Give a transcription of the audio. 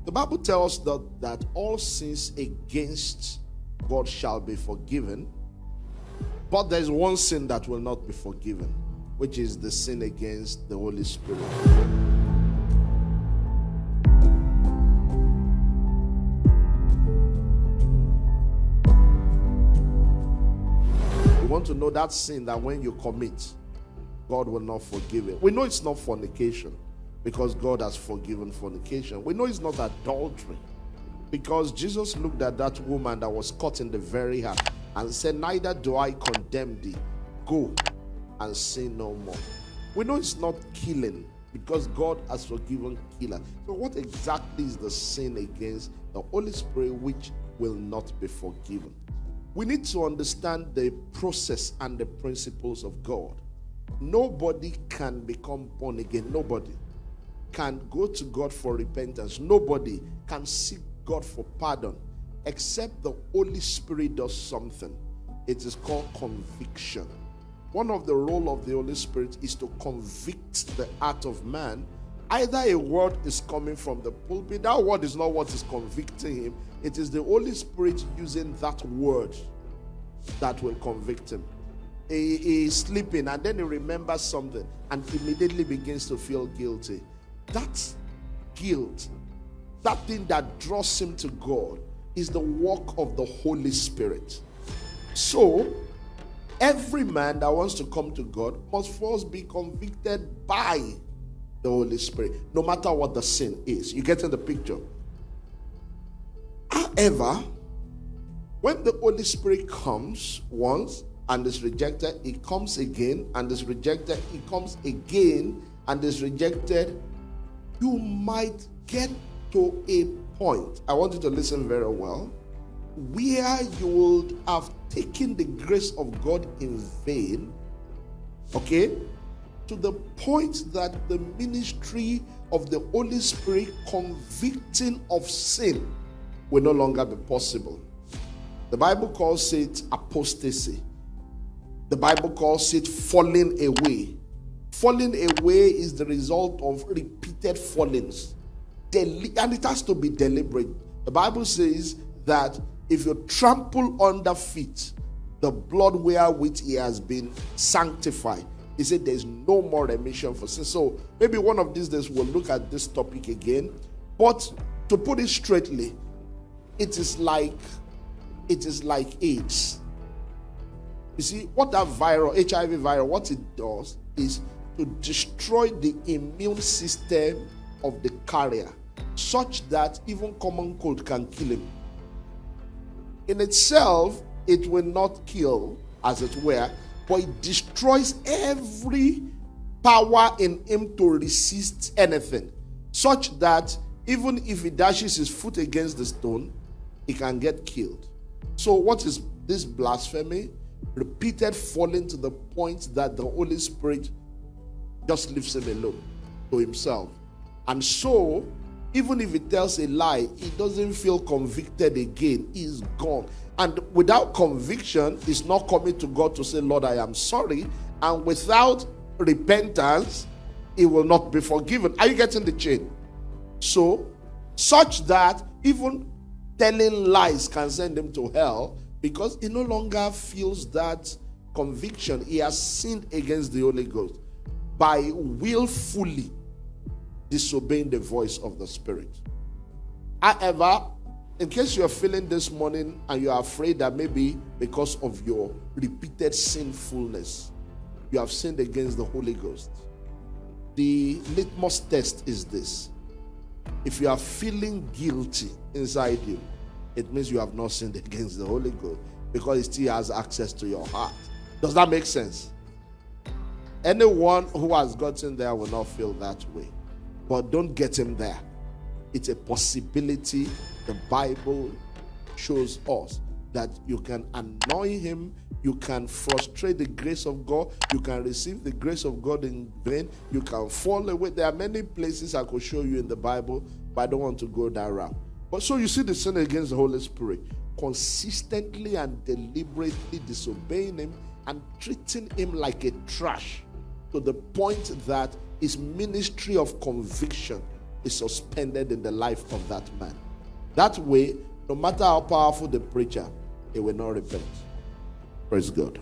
The Bible tells us that all sins against God shall be forgiven, but there's one sin that will not be forgiven, which is the sin against the Holy Spirit. You want to know that sin that when you commit, God will not forgive it. We know it's not fornication because God has forgiven fornication. We know it's not adultery because Jesus looked at that woman that was caught in the very act and said, neither do I condemn thee. Go and sin no more. We know it's not killing because God has forgiven killer. So what exactly is the sin against the Holy Spirit which will not be forgiven? We need to understand the process and the principles of God. Nobody can become born again. Nobody can go to God for repentance. Nobody can seek God for pardon except the Holy Spirit does something. It is called conviction. One of the roles of the Holy Spirit is to convict the heart of man. Either a word is coming from the pulpit. That word is not what is convicting him. It is the Holy Spirit using that word that will convict him. He is sleeping and then he remembers something and immediately begins to feel guilty. That guilt, that thing that draws him to God, is the work of the Holy Spirit. So, every man that wants to come to God must first be convicted by the Holy Spirit, no matter what the sin is. You get in the picture? However, when the Holy Spirit comes once and is rejected, he comes again and is rejected, he comes again and is rejected, you might get to a point, I want you to listen very well, where you would have taken the grace of God in vain, okay, to the point that the ministry of the Holy Spirit convicting of sin will no longer be possible. The Bible calls it apostasy. The Bible calls it falling away. Falling away is the result of repeated fallings. And it has to be deliberate. The Bible says that if you trample under feet the blood wherewith he has been sanctified, he said there's no more remission for sin. So maybe one of these days we'll look at this topic again. But to put it straightly, it is like AIDS. You see, what that HIV virus, what it does is to destroy the immune system of the carrier, such that even common cold can kill him. In itself, it will not kill, as it were, but it destroys every power in him to resist anything, such that even if he dashes his foot against the stone, he can get killed. So what is this blasphemy? Repeated falling to the point that the Holy Spirit just leaves him alone to himself. And so, even if he tells a lie, he doesn't feel convicted again. He's gone. And without conviction, he's not coming to God to say, Lord, I am sorry. And without repentance, he will not be forgiven. Are you getting the chain? So, such that even telling lies can send him to hell because he no longer feels that conviction. He has sinned against the Holy Ghost by willfully disobeying the voice of the Spirit. However, in case you're feeling this morning and you're afraid that maybe because of your repeated sinfulness, you have sinned against the Holy Ghost, the litmus test is this. If you are feeling guilty inside you, it means you have not sinned against the Holy Ghost because it still has access to your heart. Does that make sense? Anyone who has gotten there will not feel that way. But don't get him there. It's a possibility. The Bible shows us that you can annoy him, you can frustrate the grace of God, you can receive the grace of God in vain, you can fall away. There are many places I could show you in the Bible, but I don't want to go that route. But so you see the sin against the Holy Spirit, consistently and deliberately disobeying him and treating him like a trash to the point that his ministry of conviction is suspended in the life of that man. That way, no matter how powerful the preacher, he will not repent. Praise God.